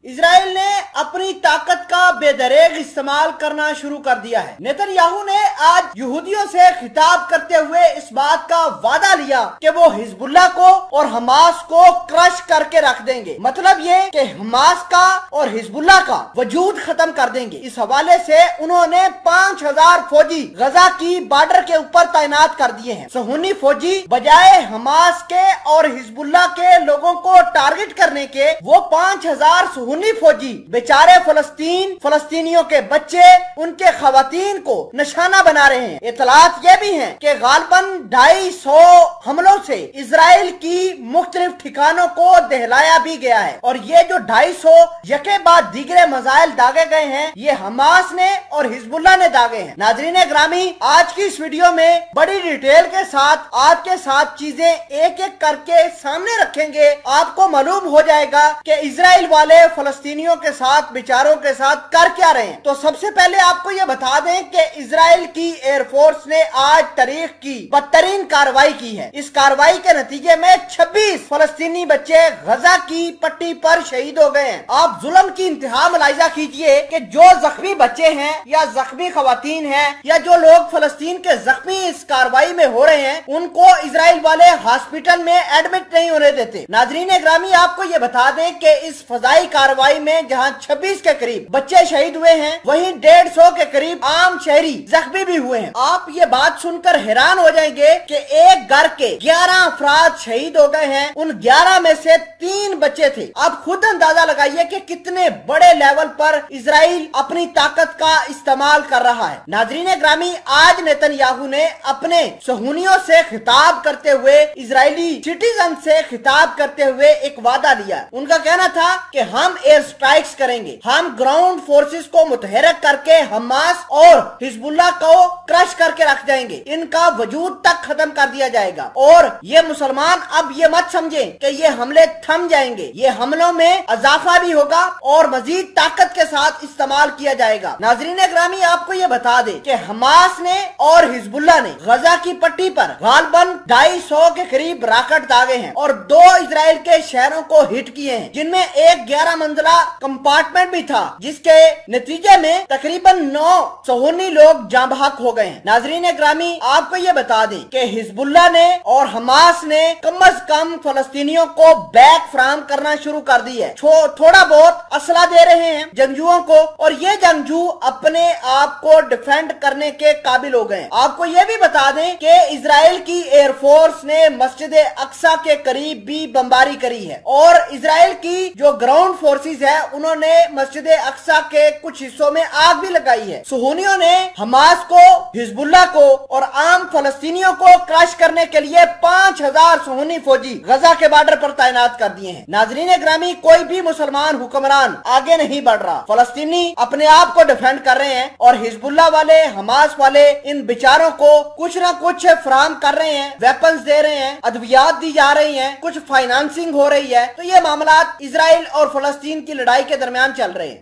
Israel ने अपनी ताकत का बेदरेग इस्तेमाल करना शुरू कर दिया है। नेतन्याहू ने आज यहूदियों से खिताब करते हुए इस बात का वादा लिया कि वो हिजबुल्लाह को और हमास को क्रश करके रख देंगे। मतलब ये कि हमास का और हिजबुल्लाह का वजूद खत्म कर देंगे। इस हवाले से उन्होंने 5000 फौजी गजा की बॉर्डर के ऊपर तैनात कर दिए हैं। सुन्नी फौजी बजाय हमास के और हिजबुल्लाह के लोगों को टारगेट करने के वो 5000 सुन्नी फौजी बेचारे फलस्तीनियों के बच्चे, उनके खवातीन को निशाना बना रहे हैं। इतलात ये भी हैं कि गालबन 250 हमलों से इजराइल की मुख्तलिफ ठिकानों को दहलाया भी गया है और ये जो 250 यके बाद दीगरे मजाइल दागे गए हैं, ये हमास ने और हिजबुल्लाह ने दागे हैं। नाजरीन ग्रामी, आज की इस वीडियो में बड़ी डिटेल के साथ आपके साथ चीजें एक एक करके सामने रखेंगे। आपको मालूम हो जाएगा कि इजराइल वाले फलस्तीनियों के साथ, बेचारों के साथ कर क्या रहे हैं। तो सबसे पहले आपको ये बता दें कि इजराइल की एयरफोर्स ने आज तारीख की बदतरीन कार्रवाई की है। इस कार्रवाई के नतीजे में 26 फलस्तीनी बच्चे गजा की पट्टी पर शहीद हो गए हैं। आप जुल्म की इंतहा मुलाहिजा कीजिए कि जो जख्मी बच्चे हैं या जख्मी खवातीन हैं या जो लोग फलस्तीन के जख्मी इस कार्रवाई में हो रहे हैं, उनको इजराइल वाले हॉस्पिटल में एडमिट नहीं होने देते। नाजरीन ग्रामी, आपको ये बता दें कि इस फजाई कार्रवाई में जहां 26 के करीब बच्चे शहीद हुए हैं, वहीं 150 के करीब आम शहरी जख्मी भी हुए हैं। आप ये बात सुनकर हैरान हो जाएंगे कि एक घर के 11 अफराद शहीद हो गए हैं। उन 11 में से 3 बच्चे थे। आप खुद अंदाजा लगाइए कि कितने बड़े लेवल पर इजराइल अपनी ताकत का इस्तेमाल कर रहा है। नाजरीन ग्रामी, आज नेतन्याहू ने अपने सहूनियों से खिताब करते हुए, इजरायली सिटीजन से खिताब करते हुए एक वादा लिया। उनका कहना था कि हम एयर स्ट्राइक्स करेंगे, हम ग्राउंड फोर्सेस को मुतहरक करके हमास और हिजबुल्लाह को क्रश करके रख जाएंगे, इनका वजूद तक खत्म कर दिया जाएगा। और ये मुसलमान अब ये मत समझें कि ये हमले थम जाएंगे, ये हमलों में इजाफा भी होगा और मजीद ताकत के साथ इस्तेमाल किया जाएगा। नाजरीन ग्रामी, आपको ये बता दें कि हमास ने और हिजबुल्लाह ने गजा की पट्टी पर गालबन 250 के करीब रॉकेट दागे हैं और 2 इजराइल के शहरों को हिट किए हैं, जिनमें एक 11 मंजिला कंपार्टमेंट भी था, जिसके नतीजे में तकरीबन 9 सुन्नी लोग जाँ बहक हो गए हैं। नाजरीन ग्रामी, आपको ये बता दें कि हिजबुल्लाह ने और हमास ने कम अज कम फलस्तीनियों को बैक फ्राहम करना शुरू कर दी है। थोड़ा बहुत असला दे रहे हैं जंगजुओं को और ये जंगजू अपने आप को डिफेंड करने के काबिल हो गए। आपको ये भी बता दें कि इजराइल की एयरफोर्स ने मस्जिद अक्सा के करीब भी बमबारी करी है और इजराइल की जो ग्राउंड फोर्सेस है, उन्होंने मस्जिद अक्सा के कुछ हिस्सों में आग भी लगाई है। सुन्नियों ने हमास को, हिजबुल्लाह को और आम फलस्तीनियों को क्रश करने के लिए 5000 सुन्नी फौजी गजा के बॉर्डर पर तैनात कर दिए हैं। नाजरीन ग्रामी, कोई भी मुसलमान हुक्मरान आगे नहीं बढ़ रहा। फलस्तीनी अपने आप को डिफेंड कर रहे हैं और हिजबुल्लाह वाले, हमास वाले इन बेचारों को कुछ न कुछ फराहम कर रहे हैं, वेपन्स दे रहे हैं, अद्वियात दी जा रही है, कुछ फाइनेंसिंग हो रही है। तो ये मामला इजराइल और फलस्तीन की लड़ाई के दरमियान चल रहे हैं।